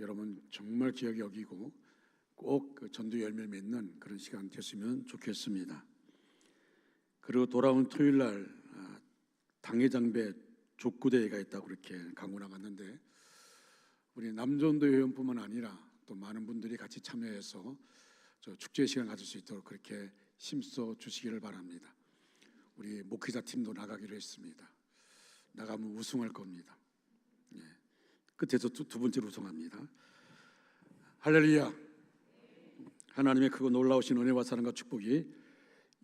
여러분 정말 귀하게 여기고 꼭 그 전도 열매를 맺는 그런 시간 됐으면 좋겠습니다. 그리고 돌아온 토요일 날 당회장배 족구대회가 있다고 그렇게 강구 나갔는데, 우리 남전도 회원뿐만 아니라 또 많은 분들이 같이 참여해서 저 축제 시간 가질 수 있도록 그렇게 힘써 주시기를 바랍니다. 우리 목회자 팀도 나가기로 했습니다. 나가면 우승할 겁니다. 끝에서 두 번째로 우승합니다. 할렐루야. 하나님의 크고 놀라우신 은혜와 사랑과 축복이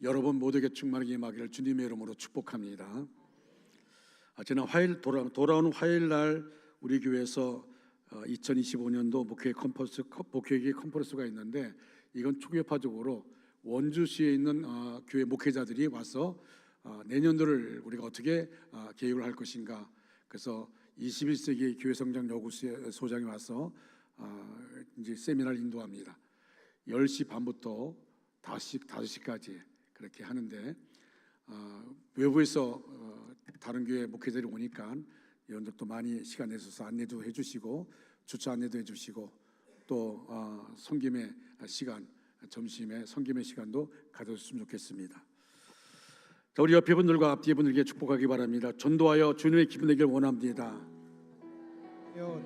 여러분 모두에게 충만하게 임하기를 주님의 이름으로 축복합니다. 지난 화요일 돌아오는 화요일 날 우리 교회에서 2025년도 목회기 컨퍼런스가 있는데, 이건 초교파적으로 원주시에 있는 교회 목회자들이 와서 내년도를 우리가 어떻게 계획을 할 것인가. 그래서 21세기 교회 성장 연구소의 소장이 와서 이제 세미나를 인도합니다. 10시 반부터 5시까지 그렇게 하는데, 외부에서 다른 교회 목회자들이 오니까 여러분들도 많이 시간 내셔서 안내도 해주시고 주차 안내도 해주시고 또 섬김의 시간, 점심에 섬김의 시간도 가져주시면 좋겠습니다. 자, 우리 옆에 분들과 앞뒤 분들에게 축복하기 바랍니다. 전도하여 주님의 기쁨 되길 원합니다.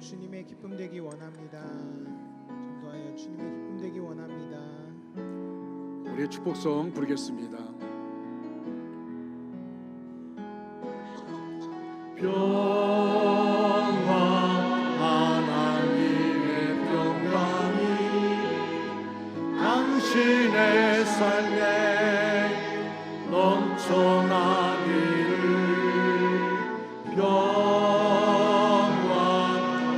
주님의 기쁨 되기 원합니다. 전도하여 주님의 기쁨 되기 원합니다. 우리의 축복성 부르겠습니다. 평화 하나님의 평강이 당신의 삶에 넘쳐나기를. 평화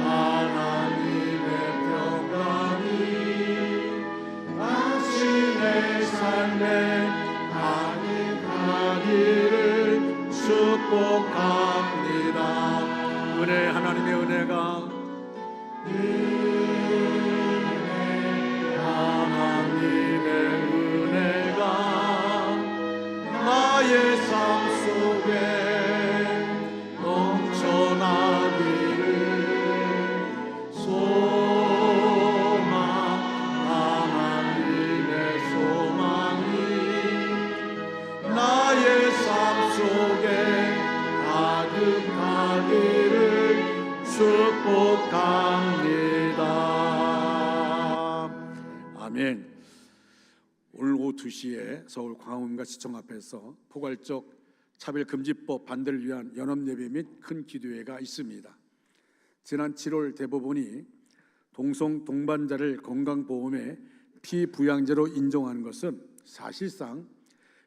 하나님의 평강이 당신의 삶에 가득하기를 축복합니다. 은혜, 하나님의 은혜가, 하나님의 은혜가 나의 삶 속에 넘쳐나기를. 소망, 하나님의 소망이 나의 삶 속에 가득하기를 축복합니다. 아멘. 오늘 오후 2시에 서울 광화문과 시청 앞에서 포괄적 차별금지법 반대를 위한 연합예배 및 큰 기도회가 있습니다. 지난 7월 대법원이 동성 동반자를 건강보험의 피부양자로 인정하는 것은 사실상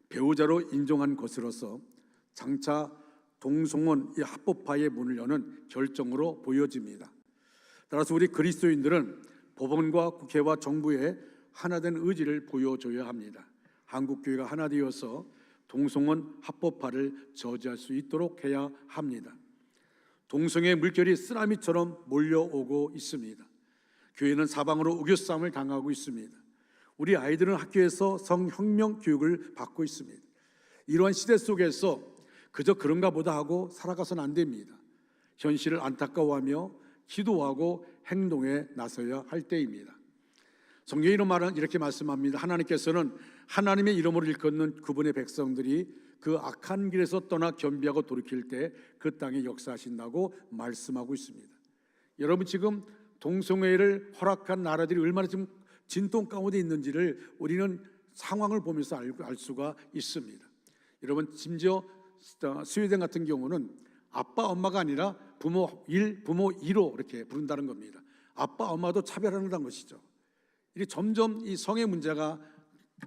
배우자로 인정한 것으로서 장차 동성혼 합법화의 문을 여는 결정으로 보여집니다. 따라서 우리 그리스도인들은 법원과 국회와 정부의 하나된 의지를 보여줘야 합니다. 한국교회가 하나 되어서 동성혼 합법화를 저지할 수 있도록 해야 합니다. 동성애의 물결이 쓰나미처럼 몰려오고 있습니다. 교회는 사방으로 우겨싸움을 당하고 있습니다. 우리 아이들은 학교에서 성혁명 교육을 받고 있습니다. 이러한 시대 속에서 그저 그런가 보다 하고 살아가서는 안 됩니다. 현실을 안타까워하며 기도하고 행동에 나서야 할 때입니다. 성경의 이렇게 말씀합니다. 하나님께서는 하나님의 이름으로 일컫는 그분의 백성들이 그 악한 길에서 떠나 겸비하고 돌이킬 때 그 땅에 역사하신다고 말씀하고 있습니다. 여러분, 지금 동성애를 허락한 나라들이 얼마나 지금 진동 가운데 있는지를 우리는 상황을 보면서 알 수가 있습니다. 여러분, 심지어 스웨덴 같은 경우는 아빠 엄마가 아니라 부모 1, 부모 2로 이렇게 부른다는 겁니다. 아빠 엄마도 차별한다는 것이죠. 이게 점점 이 성의 문제가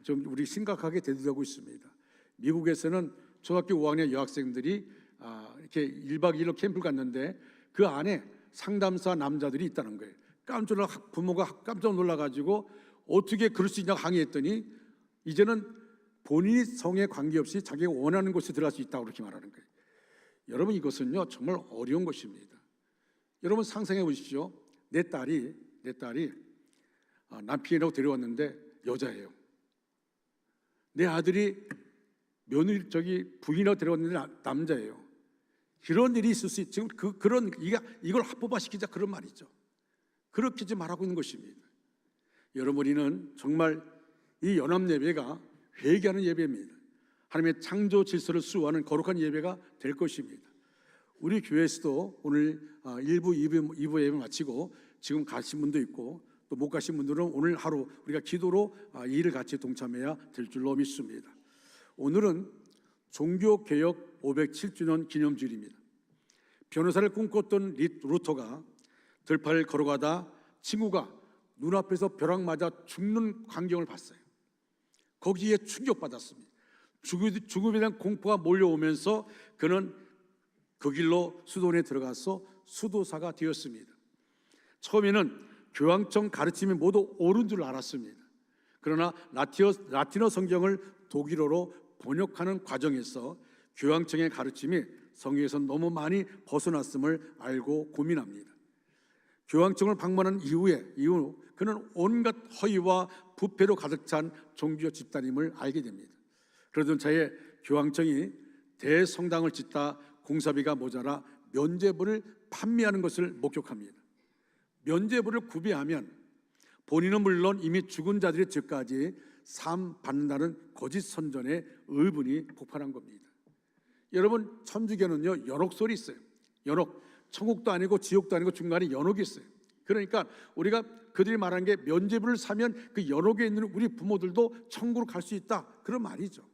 좀 우리 심각하게 대두되고 있습니다. 미국에서는 초등학교 5학년 여학생들이 이렇게 1박 2일로 캠프를 갔는데 그 안에 상담사 남자들이 있다는 거예요. 부모가 깜짝 놀라가지고 어떻게 그럴 수 있냐고 항의했더니 이제는 본인이 성에 관계없이 자기가 원하는 곳에 들어갈 수 있다고 그렇게 말하는 거예요. 여러분, 이것은요 정말 어려운 것입니다. 여러분 상상해 보십시오. 내 딸이 남편이라고 데려왔는데 여자예요. 내 아들이 부인이라고 데려왔는데 남자예요. 이런 일이 있을 수 있죠. 이걸 합법화시키자 그런 말이죠. 그렇게 지금 말하고 있는 것입니다. 여러분, 우리는 정말 이 연합예배가 회개하는 예배입니다. 하나님의 창조 질서를 수호하는 거룩한 예배가 될 것입니다. 우리 교회에서도 오늘 1부, 2부 예배 마치고 지금 가신 분도 있고 또 못 가신 분들은 오늘 하루 우리가 기도로 이 일을 같이 동참해야 될 줄로 믿습니다. 오늘은 종교개혁 507주년 기념주일입니다. 변호사를 꿈꿨던 루터가 들판을 걸어가다 친구가 눈앞에서 벼락 맞아 죽는 광경을 봤어요. 거기에 충격받았습니다. 죽음에 대한 공포가 몰려오면서 그는 그 길로 수도원에 들어가서 수도사가 되었습니다. 처음에는 교황청 가르침이 모두 옳은 줄 알았습니다. 그러나 라틴어 성경을 독일어로 번역하는 과정에서 교황청의 가르침이 성경에서 너무 많이 벗어났음을 알고 고민합니다. 교황청을 방문한 이후 그는 온갖 허위와 부패로 가득 찬 종교 집단임을 알게 됩니다. 그러던 차에 교황청이 대성당을 짓다 공사비가 모자라 면죄부를 판매하는 것을 목격합니다. 면죄부를 구비하면 본인은 물론 이미 죽은 자들의 죄까지 사함 받는다는 거짓 선전에 의문이 폭발한 겁니다. 여러분, 천주교는요 연옥 소리 있어요. 연옥, 천국도 아니고 지옥도 아니고 중간에 연옥이 있어요. 그러니까 우리가 그들이 말하는 게 면죄부를 사면 그 연옥에 있는 우리 부모들도 천국으로 갈 수 있다, 그런 말이죠.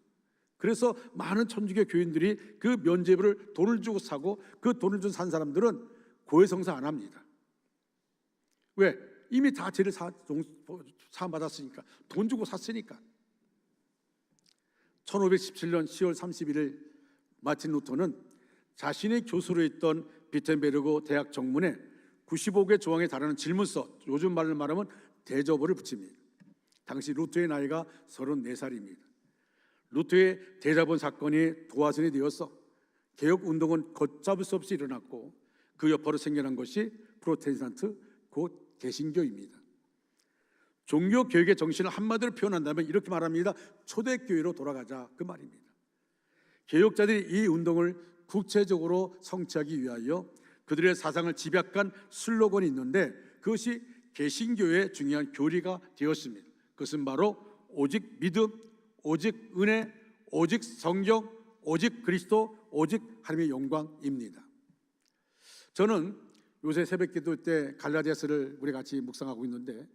그래서 많은 천주교 교인들이 그 면죄부를 돈을 주고 사고 그 돈을 준 산 사람들은 고해성사 안 합니다. 왜? 이미 다 죄를 사함받았으니까, 돈 주고 샀으니까. 1517년 10월 31일 마틴 루터는 자신의 교수로 있던 비텐베르그 대학 정문에 95개 조항에 달하는 질문서, 요즘 말로 말하면 대저보를 붙입니다. 당시 루터의 나이가 34살입니다. 루터의 대자본 사건이 도화선이 되어서 개혁운동은 걷잡을 수 없이 일어났고 그 여파로 생겨난 것이 프로테스탄트, 곧 개신교입니다. 종교개혁의 정신을 한마디로 표현한다면 이렇게 말합니다. 초대교회로 돌아가자, 그 말입니다. 개혁자들이 이 운동을 구체적으로 성취하기 위하여 그들의 사상을 집약한 슬로건이 있는데 그것이 개신교의 중요한 교리가 되었습니다. 그것은 바로 오직 믿음, 오직 은혜, 오직 성경, 오직 그리스도, 오직 하나님의 영광입니다. 저는 요새 새벽기도 때 갈라디아서를 우리 같이 묵상하고 있는데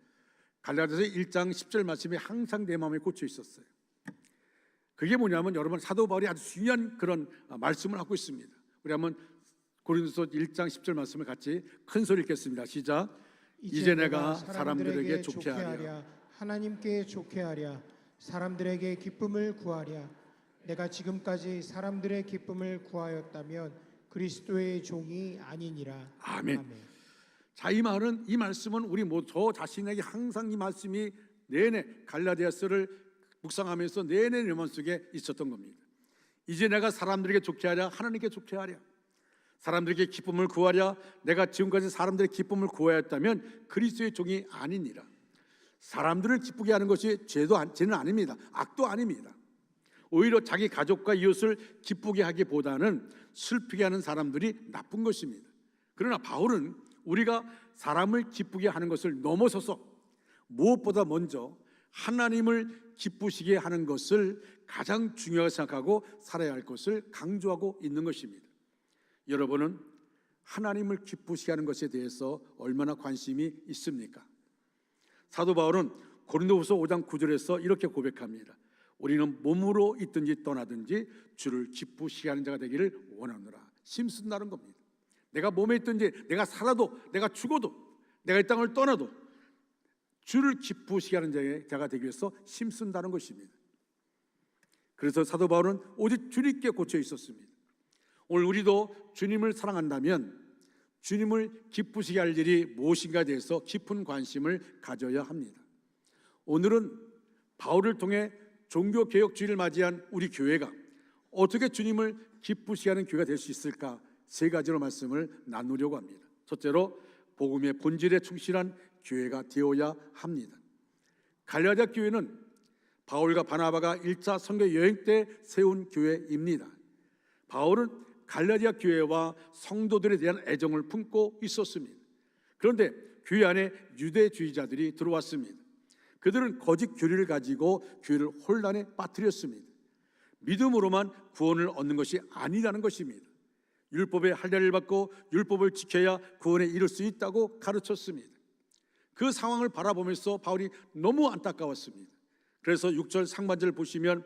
갈라디아서 1장 10절 말씀이 항상 내 마음에 꽂혀 있었어요. 그게 뭐냐면 여러분, 사도 바울이 아주 중요한 그런 말씀을 하고 있습니다. 우리 한번 고린도서 1장 10절 말씀을 같이 큰 소리 읽겠습니다. 시작. 이제 내가 사람들에게 좋게 하랴, 하나님께 좋게 하랴, 사람들에게 기쁨을 구하랴. 내가 지금까지 사람들의 기쁨을 구하였다면 그리스도의 종이 아니니라. 아멘. 자, 이 말씀은 우리 저 자신에게 항상 이 말씀이 내내 갈라디아서를 묵상하면서 내내 내 마음속에 있었던 겁니다. 이제 내가 사람들에게 좋게 하랴, 하나님께 좋게 하랴, 사람들에게 기쁨을 구하랴. 내가 지금까지 사람들의 기쁨을 구하였다면 그리스도의 종이 아니니라. 사람들을 기쁘게 하는 것이 죄는 아닙니다. 악도 아닙니다. 오히려 자기 가족과 이웃을 기쁘게 하기보다는 슬프게 하는 사람들이 나쁜 것입니다. 그러나 바울은 우리가 사람을 기쁘게 하는 것을 넘어서서 무엇보다 먼저 하나님을 기쁘시게 하는 것을 가장 중요하게 생각하고 살아야 할 것을 강조하고 있는 것입니다. 여러분은 하나님을 기쁘시게 하는 것에 대해서 얼마나 관심이 있습니까? 사도 바울은 고린도후서 5장 9절에서 이렇게 고백합니다. 우리는 몸으로 있든지 떠나든지 주를 기쁘시게 하는 자가 되기를 원하노라. 심쓴다는 겁니다. 내가 몸에 있든지 내가 살아도 내가 죽어도 내가 이 땅을 떠나도 주를 기쁘시게 하는 자가 되기 위해서 심쓴다는 것입니다. 그래서 사도 바울은 오직 주님께 꽂혀 있었습니다. 오늘 우리도 주님을 사랑한다면 주님을 기쁘시게 할 일이 무엇인가에 대해서 깊은 관심을 가져야 합니다. 오늘은 바울을 통해 종교개혁주의를 맞이한 우리 교회가 어떻게 주님을 기쁘시게 하는 교회가 될 수 있을까, 세 가지로 말씀을 나누려고 합니다. 첫째로 복음의 본질에 충실한 교회가 되어야 합니다. 갈라디아 교회는 바울과 바나바가 1차 선교 여행 때 세운 교회입니다. 바울은 갈라디아 교회와 성도들에 대한 애정을 품고 있었습니다. 그런데 교회 안에 유대주의자들이 들어왔습니다. 그들은 거짓 교리를 가지고 교회를 혼란에 빠뜨렸습니다. 믿음으로만 구원을 얻는 것이 아니라는 것입니다. 율법의 할례를 받고 율법을 지켜야 구원에 이를 수 있다고 가르쳤습니다. 그 상황을 바라보면서 바울이 너무 안타까웠습니다. 그래서 6절 상반절을 보시면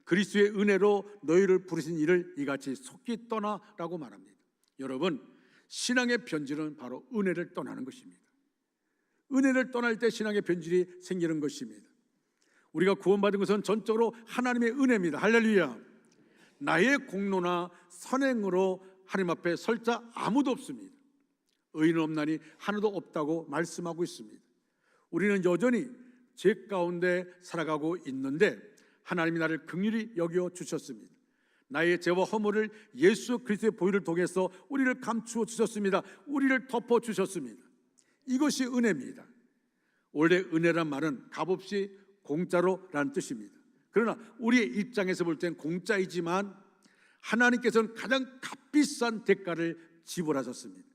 그리스도의 은혜로 너희를 부르신 이를 이같이 속히 떠나라고 말합니다. 여러분, 신앙의 변질은 바로 은혜를 떠나는 것입니다. 은혜를 떠날 때 신앙의 변질이 생기는 것입니다. 우리가 구원받은 것은 전적으로 하나님의 은혜입니다. 할렐루야. 나의 공로나 선행으로 하나님 앞에 설 자 아무도 없습니다. 의인은 없나니 하나도 없다고 말씀하고 있습니다. 우리는 여전히 죄 가운데 살아가고 있는데 하나님이 나를 긍휼히 여겨 주셨습니다. 나의 죄와 허물을 예수 그리스도의 보혈을 통해서 우리를 감추어 주셨습니다. 우리를 덮어 주셨습니다. 이것이 은혜입니다. 원래 은혜란 말은 값없이 공짜로라는 뜻입니다. 그러나 우리의 입장에서 볼 땐 공짜이지만 하나님께서는 가장 값비싼 대가를 지불하셨습니다.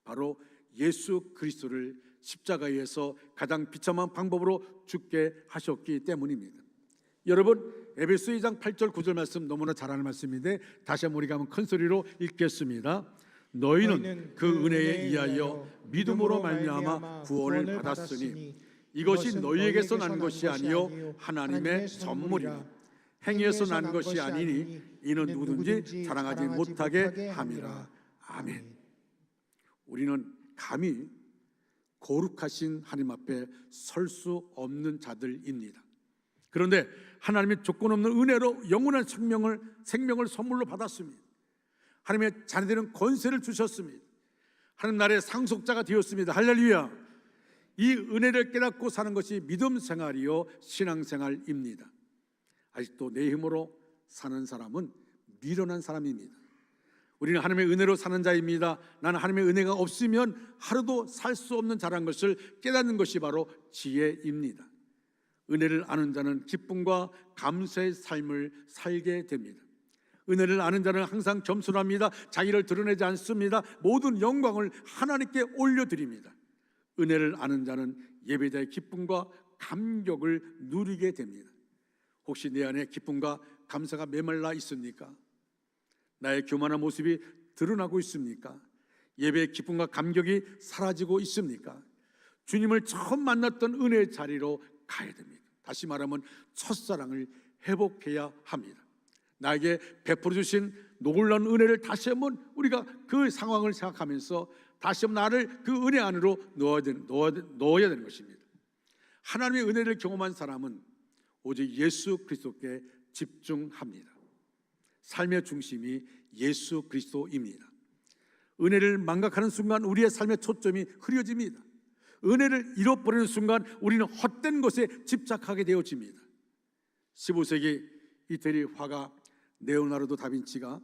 바로 예수 그리스도를 십자가에서 가장 비참한 방법으로 죽게 하셨기 때문입니다. 여러분, 에베소 2장 8절 9절 말씀 너무나 잘 아는 말씀인데 다시 한번 우리가 한번 큰 소리로 읽겠습니다. 너희는 그 은혜에 의하여 믿음으로 말미암아 구원을 받았으니 이것이 너희에게서 난 것이 아니요 하나님의 선물이라. 행위에서 난 것이 아니니 이는 누구든지 자랑하지 못하게 함이라. 아멘. 우리는 감히 거룩하신 하나님 앞에 설 수 없는 자들입니다. 그런데 하나님의 조건 없는 은혜로 영원한 생명을 선물로 받았습니다. 하나님의 자녀들은 권세를 주셨습니다. 하나님 나라의 상속자가 되었습니다. 할렐루야. 이 은혜를 깨닫고 사는 것이 믿음 생활이요 신앙생활입니다. 아직도 내 힘으로 사는 사람은 미련한 사람입니다. 우리는 하나님의 은혜로 사는 자입니다. 나는 하나님의 은혜가 없으면 하루도 살 수 없는 자라는 것을 깨닫는 것이 바로 지혜입니다. 은혜를 아는 자는 기쁨과 감사의 삶을 살게 됩니다. 은혜를 아는 자는 항상 겸손합니다. 자기를 드러내지 않습니다. 모든 영광을 하나님께 올려드립니다. 은혜를 아는 자는 예배자의 기쁨과 감격을 누리게 됩니다. 혹시 내 안에 기쁨과 감사가 메말라 있습니까? 나의 교만한 모습이 드러나고 있습니까? 예배의 기쁨과 감격이 사라지고 있습니까? 주님을 처음 만났던 은혜의 자리로 가야 됩니다. 다시 말하면 첫사랑을 회복해야 합니다. 나에게 베풀어 주신 놀라운 은혜를 다시 한번 우리가 그 상황을 생각하면서 다시 한번 나를 그 은혜 안으로 넣어야 되는 것입니다. 하나님의 은혜를 경험한 사람은 오직 예수 그리스도께 집중합니다. 삶의 중심이 예수 그리스도입니다. 은혜를 망각하는 순간 우리의 삶의 초점이 흐려집니다. 은혜를 잃어버리는 순간 우리는 헛된 것에 집착하게 되어집니다. 15세기 이태리 화가 레오나르도 다빈치가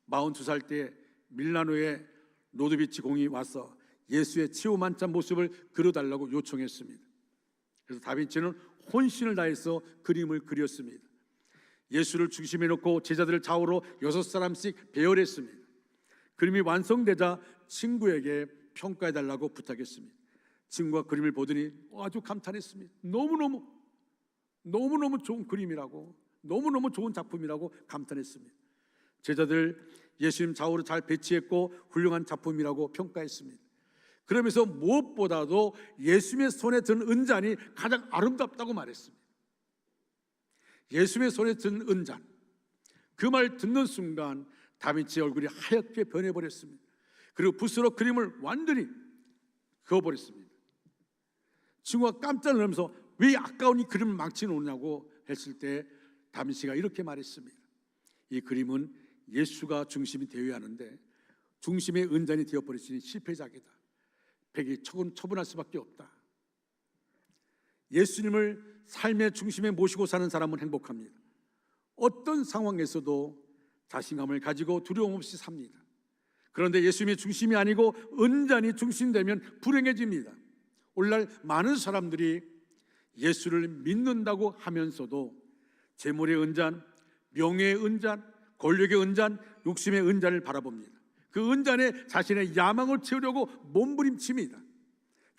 42살 때 밀라노의 로드비치 공이 와서 예수의 치유만찬 모습을 그려달라고 요청했습니다. 그래서 다빈치는 혼신을 다해서 그림을 그렸습니다. 예수를 중심에 놓고 제자들을 좌우로 6사람씩 배열했습니다. 그림이 완성되자 친구에게 평가해달라고 부탁했습니다. 친구가 그림을 보더니 아주 감탄했습니다. 너무너무 좋은 그림이라고, 너무너무 좋은 작품이라고 감탄했습니다. 제자들 예수님 좌우로 잘 배치했고 훌륭한 작품이라고 평가했습니다. 그러면서 무엇보다도 예수님의 손에 든 은잔이 가장 아름답다고 말했습니다. 예수님의 손에 든 은잔, 그 말 듣는 순간 다빈치의 얼굴이 하얗게 변해버렸습니다. 그리고 붓으로 그림을 완전히 그어버렸습니다. 친구가 깜짝 놀라면서 왜 아까운 이 그림을 망쳐놓냐고 했을 때 다빈치가 이렇게 말했습니다. 이 그림은 예수가 중심이 되어야 하는데 중심의 은잔이 되어버렸으니 실패작이다. 폐기 처분할 수밖에 없다. 예수님을 삶의 중심에 모시고 사는 사람은 행복합니다. 어떤 상황에서도 자신감을 가지고 두려움 없이 삽니다. 그런데 예수님이 중심이 아니고 은잔이 중심되면 불행해집니다. 오늘날 많은 사람들이 예수를 믿는다고 하면서도 재물의 은잔, 명예의 은잔, 권력의 은잔, 욕심의 은잔을 바라봅니다. 그 은잔에 자신의 야망을 채우려고 몸부림칩니다.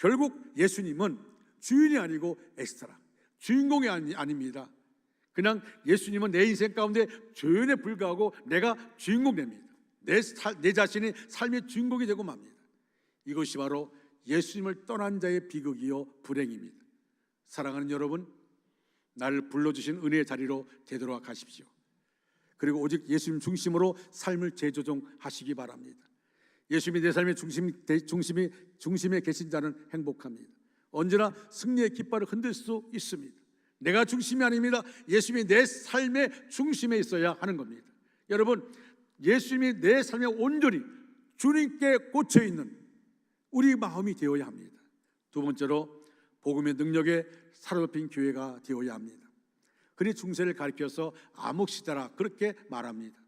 결국 예수님은 주인이 아니고 엑스트라, 주인공이 아닙니다. 그냥 예수님은 내 인생 가운데 조연에 불과하고 내가 주인공 됩니다. 내 자신이 삶의 주인공이 되고 맙니다. 이것이 바로 예수님을 떠난 자의 비극이요 불행입니다. 사랑하는 여러분, 나를 불러주신 은혜의 자리로 되돌아가십시오. 그리고 오직 예수님 중심으로 삶을 재조정하시기 바랍니다. 예수님이 내 삶의 중심에 계신 자는 행복합니다. 언제나 승리의 깃발을 흔들 수 있습니다. 내가 중심이 아닙니다. 예수님이 내 삶의 중심에 있어야 하는 겁니다. 여러분, 예수님이 내 삶에 온전히 주님께 꽂혀 있는 우리 마음이 되어야 합니다. 두 번째로 복음의 능력에 사로잡힌 교회가 되어야 합니다. 그리 중세를 가리켜서 암흑시대라 그렇게 말합니다.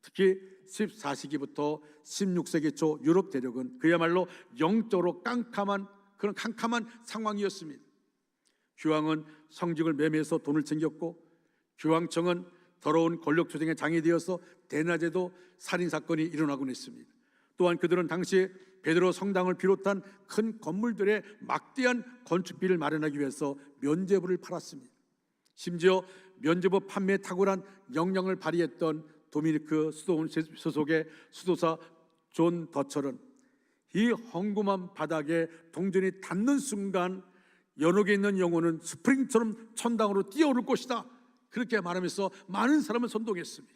특히 14세기부터 16세기 초 유럽 대륙은 그야말로 영적으로 깜깜한 상황이었습니다. 교황은 성직을 매매해서 돈을 챙겼고, 교황청은 더러운 권력 조정의 장이 되어서 대낮에도 살인사건이 일어나곤 했습니다. 또한 그들은 당시 베드로 성당을 비롯한 큰 건물들의 막대한 건축비를 마련하기 위해서 면죄부를 팔았습니다. 심지어 면죄부 판매에 탁월한 역량을 발휘했던 도미니크 수도원 소속의 수도사 존 더철은 이 헝금한 바닥에 동전이 닿는 순간 연옥에 있는 영혼은 스프링처럼 천당으로 뛰어오를 것이다, 그렇게 말하면서 많은 사람을 선동했습니다.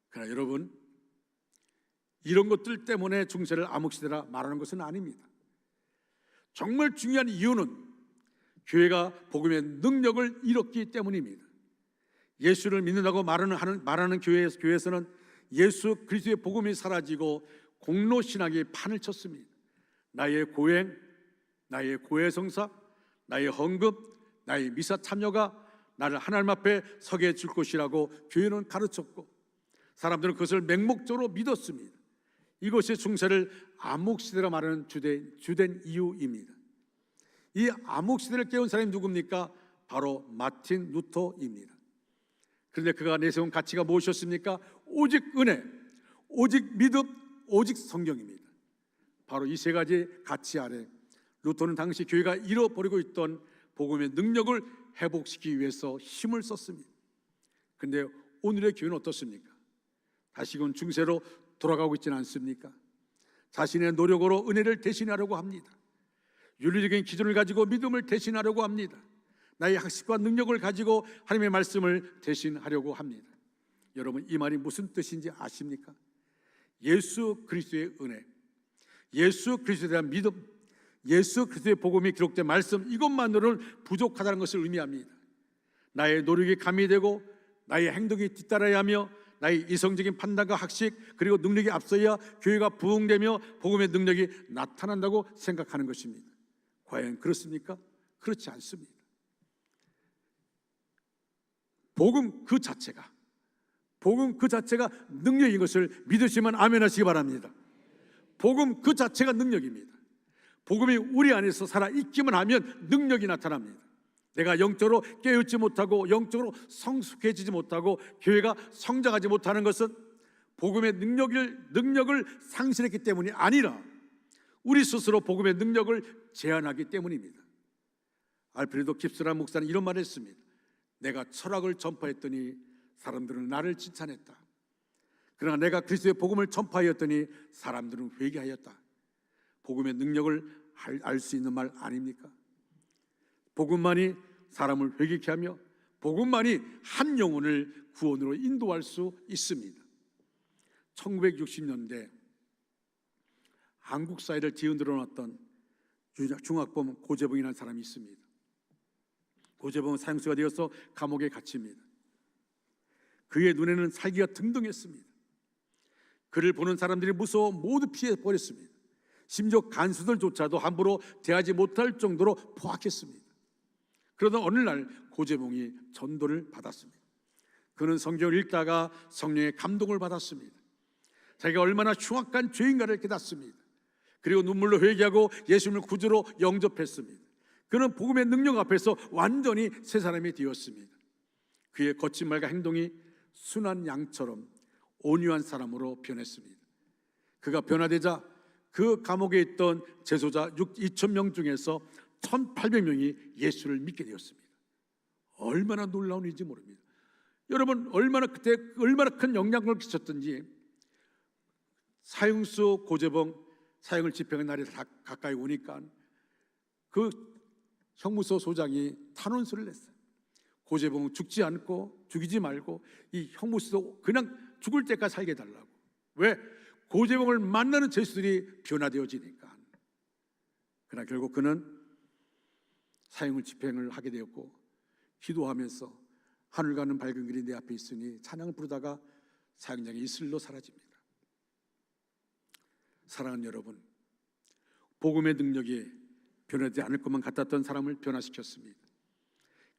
그러나 여러분, 이런 것들 때문에 중세를 암흑시대라 말하는 것은 아닙니다. 정말 중요한 이유는 교회가 복음의 능력을 잃었기 때문입니다. 예수를 믿는다고 말하는 교회에서는 예수 그리스도의 복음이 사라지고 공로신학이 판을 쳤습니다. 나의 고행, 나의 고해성사, 나의 헌금, 나의 미사 참여가 나를 하나님 앞에 서게 해줄 것이라고 교회는 가르쳤고, 사람들은 그것을 맹목적으로 믿었습니다. 이것이 중세를 암흑시대라 말하는 주된 이유입니다. 이 암흑시대를 깨운 사람이 누굽니까? 바로 마틴 루터입니다. 그런데 그가 내세운 가치가 무엇이었습니까? 오직 은혜, 오직 믿음, 오직 성경입니다. 바로 이 세 가지 가치 아래 루터는 당시 교회가 잃어버리고 있던 복음의 능력을 회복시키기 위해서 힘을 썼습니다. 그런데 오늘의 교회는 어떻습니까? 다시금 중세로 돌아가고 있지는 않습니까? 자신의 노력으로 은혜를 대신하려고 합니다. 윤리적인 기준을 가지고 믿음을 대신하려고 합니다. 나의 학식과 능력을 가지고 하나님의 말씀을 대신하려고 합니다. 여러분, 이 말이 무슨 뜻인지 아십니까? 예수 그리스도의 은혜, 예수 그리스도에 대한 믿음, 예수 그리스도의 복음이 기록된 말씀, 이것만으로는 부족하다는 것을 의미합니다. 나의 노력이 가미되고 나의 행동이 뒤따라야 하며 나의 이성적인 판단과 학식 그리고 능력이 앞서야 교회가 부흥되며 복음의 능력이 나타난다고 생각하는 것입니다. 과연 그렇습니까? 그렇지 않습니다. 복음 그 자체가 능력인 것을 믿으시면 아멘 하시기 바랍니다. 복음 그 자체가 능력입니다. 복음이 우리 안에서 살아있기만 하면 능력이 나타납니다. 내가 영적으로 깨어있지 못하고 영적으로 성숙해지지 못하고 교회가 성장하지 못하는 것은 복음의 능력을 상실했기 때문이 아니라 우리 스스로 복음의 능력을 제한하기 때문입니다. 알프레도 깁스라는 목사는 이런 말을 했습니다. 내가 철학을 전파했더니 사람들은 나를 칭찬했다. 그러나 내가 그리스도의 복음을 전파하였더니 사람들은 회개하였다. 복음의 능력을 알 수 있는 말 아닙니까? 복음만이 사람을 회개케 하며 복음만이 한 영혼을 구원으로 인도할 수 있습니다. 1960년대 한국 사회를 뒤흔들어 놨던 중학범 고재봉이라는 사람이 있습니다. 고재봉은 사형수가 되어서 감옥에 갇힙니다. 그의 눈에는 살기가 등등했습니다. 그를 보는 사람들이 무서워 모두 피해버렸습니다. 심지어 간수들조차도 함부로 대하지 못할 정도로 포악했습니다. 그러던 어느 날 고재봉이 전도를 받았습니다. 그는 성경을 읽다가 성령의 감동을 받았습니다. 자기가 얼마나 흉악한 죄인가를 깨닫습니다. 그리고 눈물로 회개하고 예수님을 구주로 영접했습니다. 그는 복음의 능력 앞에서 완전히 새 사람이 되었습니다. 그의 거친 말과 행동이 순한 양처럼 온유한 사람으로 변했습니다. 그가 변화되자 그 감옥에 있던 재소자 2,000명 중에서 1,800명이 예수를 믿게 되었습니다. 얼마나 놀라운 일인지 모릅니다. 여러분, 그때 얼마나 큰 영향을 끼쳤던지. 사형수 고재봉 사형을 집행한 날이 다 가까이 오니까 그 형무소 소장이 탄원서를 냈어요. 고재봉은 죽지 않고, 죽이지 말고 이 형무소 그냥 죽을 때까지 살게 해달라고. 왜? 고재봉을 만나는 죄수들이 변화되어지니까. 그러나 결국 그는 사형을 집행을 하게 되었고, 기도하면서 하늘 가는 밝은 길이 내 앞에 있으니 찬양을 부르다가 사형장의 이슬로 사라집니다. 사랑하는 여러분, 복음의 능력이 변하지 않을 것만 같았던 사람을 변화시켰습니다.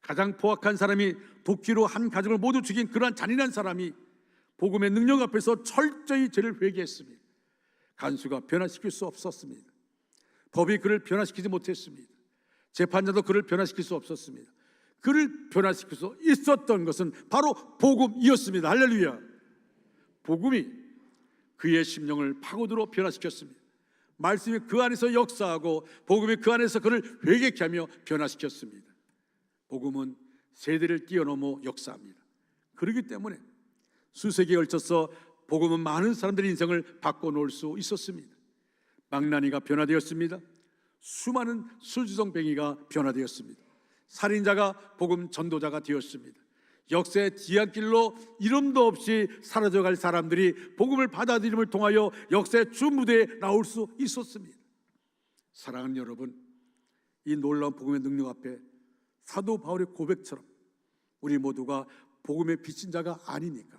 가장 포악한 사람이 도끼로 한 가족을 모두 죽인 그러한 잔인한 사람이 복음의 능력 앞에서 철저히 죄를 회개했습니다. 간수가 변화시킬 수 없었습니다. 법이 그를 변화시키지 못했습니다. 재판자도 그를 변화시킬 수 없었습니다. 그를 변화시킬 수 있었던 것은 바로 복음이었습니다. 할렐루야. 복음이 그의 심령을 파고들어 변화시켰습니다. 말씀이 그 안에서 역사하고 복음이 그 안에서 그를 회개케 하며 변화시켰습니다. 복음은 세대를 뛰어넘어 역사합니다. 그렇기 때문에 수세기에 걸쳐서 복음은 많은 사람들의 인생을 바꿔놓을 수 있었습니다. 망나니가 변화되었습니다. 수많은 술주정뱅이가 변화되었습니다. 살인자가 복음 전도자가 되었습니다. 역사의 뒤안길로 이름도 없이 사라져갈 사람들이 복음을 받아들임을 통하여 역사의 주무대에 나올 수 있었습니다. 사랑하는 여러분, 이 놀라운 복음의 능력 앞에 사도 바울의 고백처럼 우리 모두가 복음의 빚진 자가 아니니까,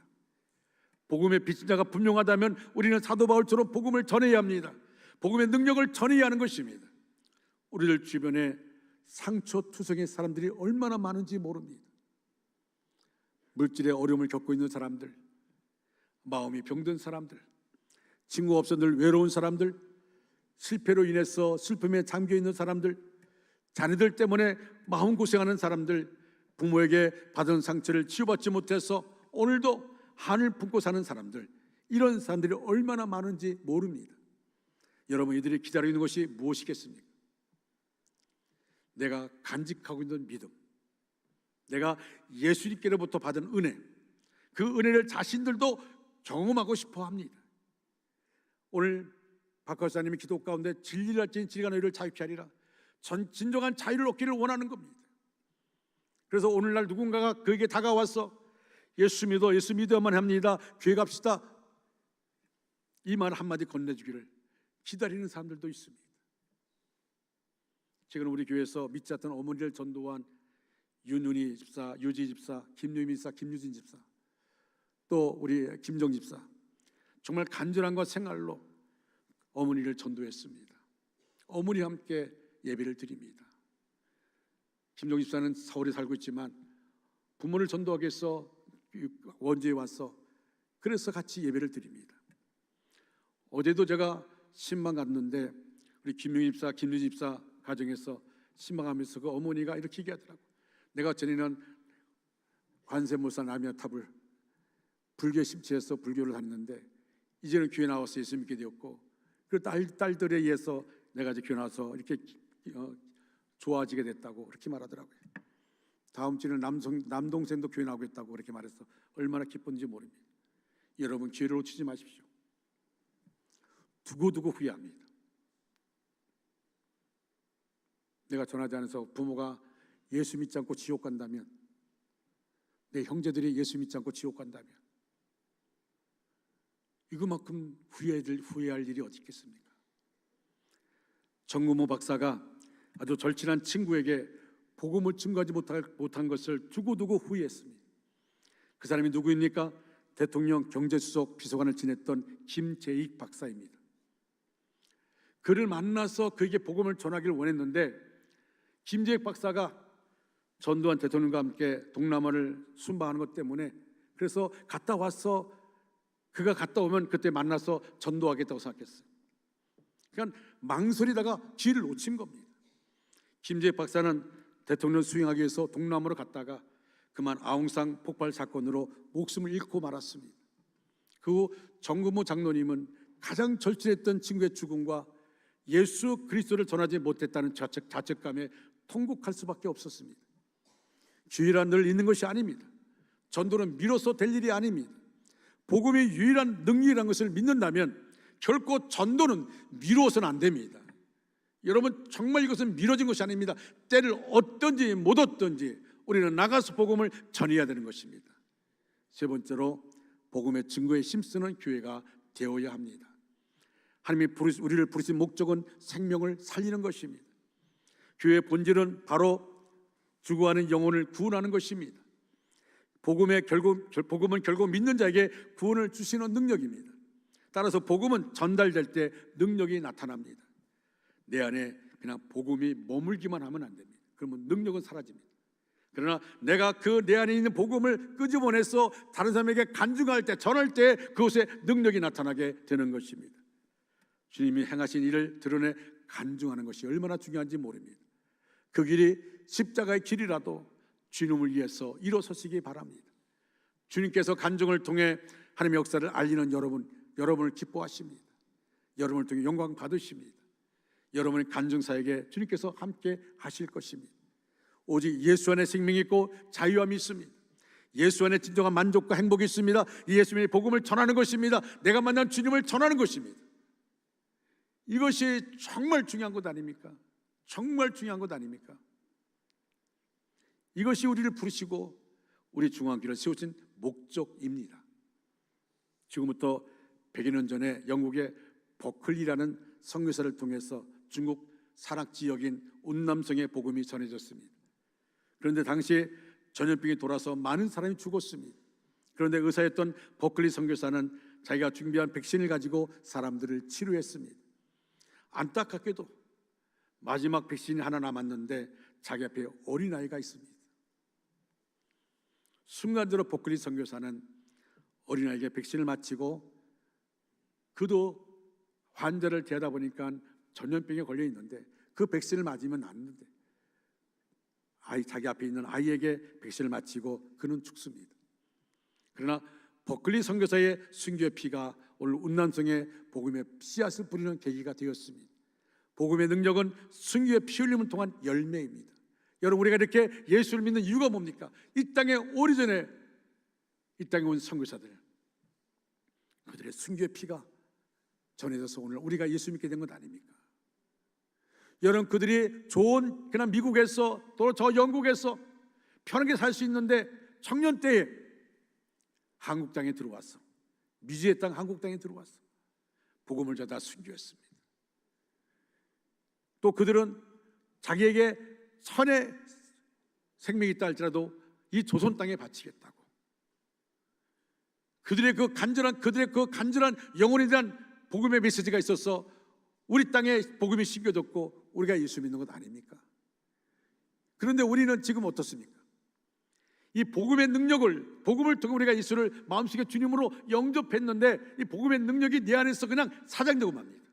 복음의 빚진 자가 분명하다면 우리는 사도 바울처럼 복음을 전해야 합니다. 복음의 능력을 전해야 하는 것입니다. 우리들 주변에 상처투성의 사람들이 얼마나 많은지 모릅니다. 물질의 어려움을 겪고 있는 사람들, 마음이 병든 사람들, 친구 없어 늘 외로운 사람들, 실패로 인해서 슬픔에 잠겨있는 사람들, 자녀들 때문에 마음고생하는 사람들, 부모에게 받은 상처를 치유받지 못해서 오늘도 한을 품고 사는 사람들, 이런 사람들이 얼마나 많은지 모릅니다. 여러분, 이들이 기다리고 있는 것이 무엇이겠습니까? 내가 간직하고 있는 믿음, 내가 예수님께로부터 받은 은혜, 그 은혜를 자신들도 경험하고 싶어 합니다. 오늘 박학사님이 기도 가운데 진리를 할지니 진리가 너희를 자유케 하리라, 진정한 자유를 얻기를 원하는 겁니다. 그래서 오늘날 누군가가 그에게 다가와서 예수 믿어, 예수 믿어야만 합니다, 교회 갑시다, 이 말 한마디 건네주기를 기다리는 사람들도 있습니다. 최근 우리 교회에서 믿지 않던 어머니를 전도한 윤윤희 집사, 유지 집사, 김유미 집사, 김유진 집사, 또 우리 김정 집사, 정말 간절함과 생활로 어머니를 전도했습니다. 어머니와 함께 예배를 드립니다. 김정 집사는 서울에 살고 있지만 부모를 전도하기 위해서 원주에 와서 그래서 같이 예배를 드립니다. 어제도 제가 신방 갔는데 우리 김유희 집사, 김유지 집사 가정에서 신방하면서 그 어머니가 이렇게 얘기하더라고요. 내가 전에는 관세음보살 나미아탑을 불교에 심취해서 불교를 했는데 이제는 교회 나와서 예수 믿게 되었고, 그 딸들에 의해서 내가 이제 교회 나와서 이렇게 좋아지게 됐다고 그렇게 말하더라고요. 다음 주에는 남동생도 교회 나오겠다고 그렇게 말해서 얼마나 기쁜지 모릅니다. 여러분, 기회를 놓치지 마십시오. 두고두고 후회합니다. 내가 전하지 않아서 부모가 예수 믿지 않고 지옥 간다면, 내 형제들이 예수 믿지 않고 지옥 간다면 이거만큼 후회할 일이 어디 있겠습니까? 정구모 박사가 아주 절친한 친구에게 복음을 증거하지 못한 것을 두고두고 후회했습니다. 그 사람이 누구입니까? 대통령 경제수석 비서관을 지냈던 김재익 박사입니다. 그를 만나서 그에게 복음을 전하기를 원했는데 김재익 박사가 전두환 대통령과 함께 동남아를 순방하는 것 때문에, 그래서 갔다 와서 그가 갔다 오면 그때 만나서 전도하겠다고 생각했어요. 그러니까 망설이다가 기회를 놓친 겁니다. 김재익 박사는 대통령 수행하기 위해서 동남아로 갔다가 그만 아웅산 폭발 사건으로 목숨을 잃고 말았습니다. 그 후 정금호 장로님은 가장 절실했던 친구의 죽음과 예수 그리스도를 전하지 못했다는 자책감에 통곡할 수밖에 없었습니다. 주일은 늘 있는 것이 아닙니다. 전도는 미뤄서 될 일이 아닙니다. 복음이 유일한 능력이라는 것을 믿는다면 결코 전도는 미루어서는 안 됩니다. 여러분, 정말 이것은 미뤄진 것이 아닙니다. 때를 얻든지 못 얻든지 우리는 나가서 복음을 전해야 되는 것입니다. 세 번째로, 복음의 증거에 힘쓰는 교회가 되어야 합니다. 하나님이 우리를 부르신 목적은 생명을 살리는 것입니다. 교회의 본질은 바로 죽어가는 영혼을 구원하는 것입니다. 복음은 결국 믿는 자에게 구원을 주시는 능력입니다. 따라서 복음은 전달될 때 능력이 나타납니다. 내 안에 그냥 복음이 머물기만 하면 안 됩니다. 그러면 능력은 사라집니다. 그러나 내가 그 내 안에 있는 복음을 끄집어내서 다른 사람에게 간증할 때, 전할 때 그곳에 능력이 나타나게 되는 것입니다. 주님이 행하신 일을 드러내 간증하는 것이 얼마나 중요한지 모릅니다. 그 길이 십자가의 길이라도 주님을 위해서 일어서시기 바랍니다. 주님께서 간증을 통해 하나님의 역사를 알리는 여러분을 기뻐하십니다. 여러분을 통해 영광 받으십니다. 여러분의 간증사에게 주님께서 함께 하실 것입니다. 오직 예수 안에 생명이 있고 자유함이 있습니다. 예수 안에 진정한 만족과 행복이 있습니다. 예수님의 복음을 전하는 것입니다. 내가 만난 주님을 전하는 것입니다. 이것이 정말 중요한 것 아닙니까? 정말 중요한 것 아닙니까? 이것이 우리를 부르시고 우리 중앙교회를 세우신 목적입니다. 지금부터 100여 년 전에 영국의 버클리라는 선교사를 통해서 중국 산악 지역인 운남성의 복음이 전해졌습니다. 그런데 당시에 전염병이 돌아서 많은 사람이 죽었습니다. 그런데 의사였던 버클리 선교사는 자기가 준비한 백신을 가지고 사람들을 치료했습니다. 안타깝게도 마지막 백신이 하나 남았는데 자기 앞에 어린아이가 있습니다. 순간적으로 버클리 선교사는 어린아이에게 백신을 맞히고, 그도 환자를 대하다 보니까 전염병에 걸려 있는데 그 백신을 맞으면 낫는데 자기 앞에 있는 아이에게 백신을 맞히고 그는 죽습니다. 그러나 버클리 선교사의 순교의 피가 오늘 운남성의 복음의 씨앗을 뿌리는 계기가 되었습니다. 복음의 능력은 순교의 피 흘림을 통한 열매입니다. 여러분, 우리가 이렇게 예수를 믿는 이유가 뭡니까? 이 땅에 오기 전에 이 땅에 온 선교사들, 그들의 순교의 피가 전해져서 오늘 우리가 예수 믿게 된 것 아닙니까? 여러분, 그들이 좋은 그냥 미국에서 또 저 영국에서 편하게 살 수 있는데 청년 때에 한국 땅에 들어왔어. 미주의 땅 한국 땅에 들어왔어. 복음을 전다 순교했습니다. 또 그들은 자기에게 선의 생명이 있다 할지라도 이 조선 땅에 바치겠다고, 그들의 그 간절한 영혼에 대한 복음의 메시지가 있어서 우리 땅에 복음이 심겨졌고 우리가 예수 믿는 것 아닙니까? 그런데 우리는 지금 어떻습니까? 이 복음의 능력을, 복음을 통해 우리가 예수를 마음속에 주님으로 영접했는데 이 복음의 능력이 내 안에서 그냥 사장되고 맙니다.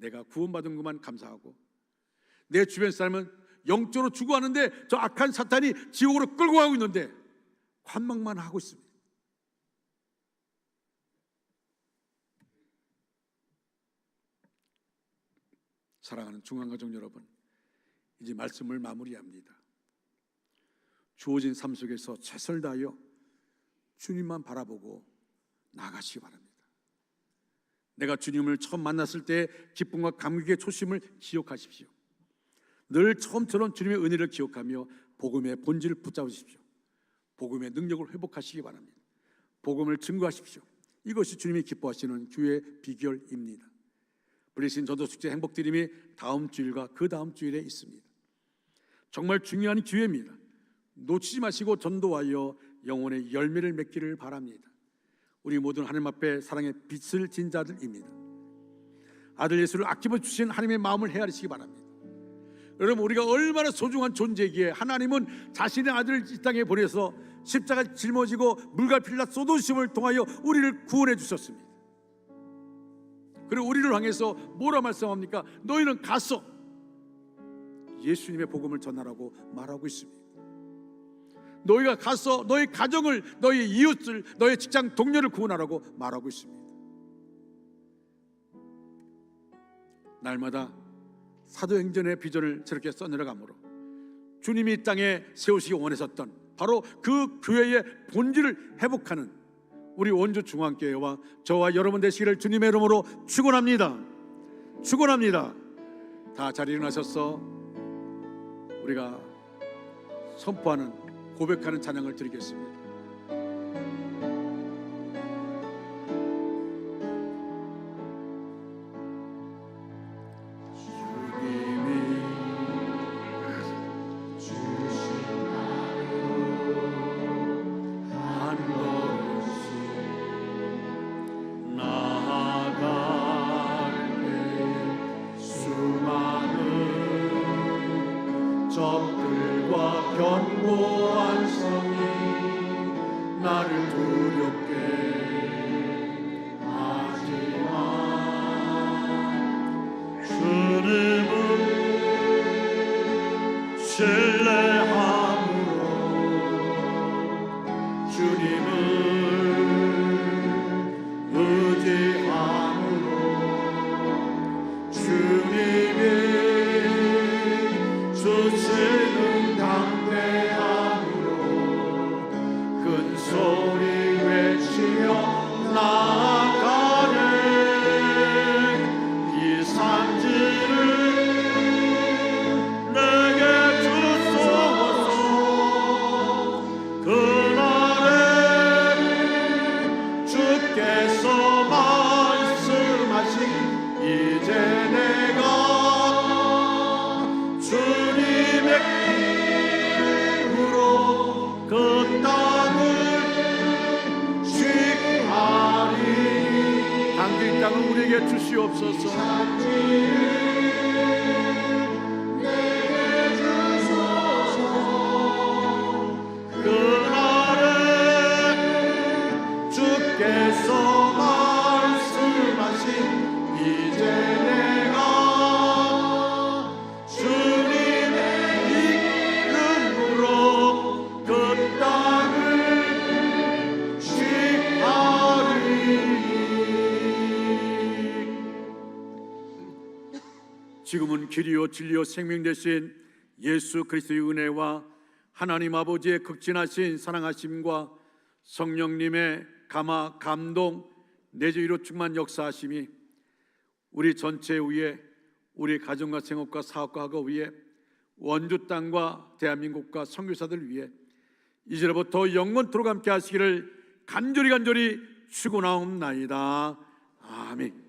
내가 구원받은 것만 감사하고 내 주변 사람은 영적으로 죽어가는데 저 악한 사탄이 지옥으로 끌고 가고 있는데 관망만 하고 있습니다. 사랑하는 중앙가족 여러분, 이제 말씀을 마무리합니다. 주어진 삶 속에서 최선을 다하여 주님만 바라보고 나가시기 바랍니다. 내가 주님을 처음 만났을 때 기쁨과 감격의 초심을 기억하십시오. 늘 처음처럼 주님의 은혜를 기억하며 복음의 본질을 붙잡으십시오. 복음의 능력을 회복하시기 바랍니다. 복음을 증거하십시오. 이것이 주님이 기뻐하시는 교회의 비결입니다. 브레신 전도축제 행복드림이 다음 주일과 그 다음 주일에 있습니다. 정말 중요한 기회입니다. 놓치지 마시고 전도하여 영혼의 열매를 맺기를 바랍니다. 우리 모두는 하나님 앞에 사랑의 빛을 진 자들입니다. 아들 예수를 아끼어 주신 하나님의 마음을 헤아리시기 바랍니다. 여러분, 우리가 얼마나 소중한 존재이기에 하나님은 자신의 아들을 이 땅에 보내서 십자가에 짊어지고 물과 피를 쏟으심을 통하여 우리를 구원해 주셨습니다. 그리고 우리를 향해서 뭐라 말씀합니까? 너희는 가서 예수님의 복음을 전하라고 말하고 있습니다. 너희가 가서 너희 가정을, 너희 이웃을, 너희 직장 동료를 구원하라고 말하고 있습니다. 날마다 사도행전의 비전을 저렇게 써내려가므로 주님이 이 땅에 세우시기 원하셨던 바로 그 교회의 본질을 회복하는 우리 원주 중앙교회와 저와 여러분 되시기를 주님의 이름으로 축원합니다. 축원합니다. 다 자리 일어나셔서 우리가 선포하는, 고백하는 찬양을 드리겠습니다. 적들과 견고한 성이 나를 두렵게 하지만 주님을 신뢰함으로 주님을 의지함으로 주님이 주시는 담대함으로 큰 소리 외치며 나아가네. 이 산지를 내게 주소서. 그날에 주께서 말씀하신 이제 내가 주님의 힘으로 그 땅을 취하리. 당신 이 땅을 우리에게 주시옵소서. 내게 주소서. 그날에 주께서 말씀하신 이제 내가 주님의 이름으로 그 땅을 취하리. 지금은 길이요 진리요 생명 되신 예수 그리스도의 은혜와 하나님 아버지의 극진하신 사랑하심과 성령님의 감화, 감동, 내주의로 충만 역사하심이 우리 전체 위에, 우리 가정과 생업과 사업과 학업 위에, 원주 땅과 대한민국과 선교사들 위해 이제로부터 영원토록 함께 하시기를 간절히 축원하옵나이다. 아멘.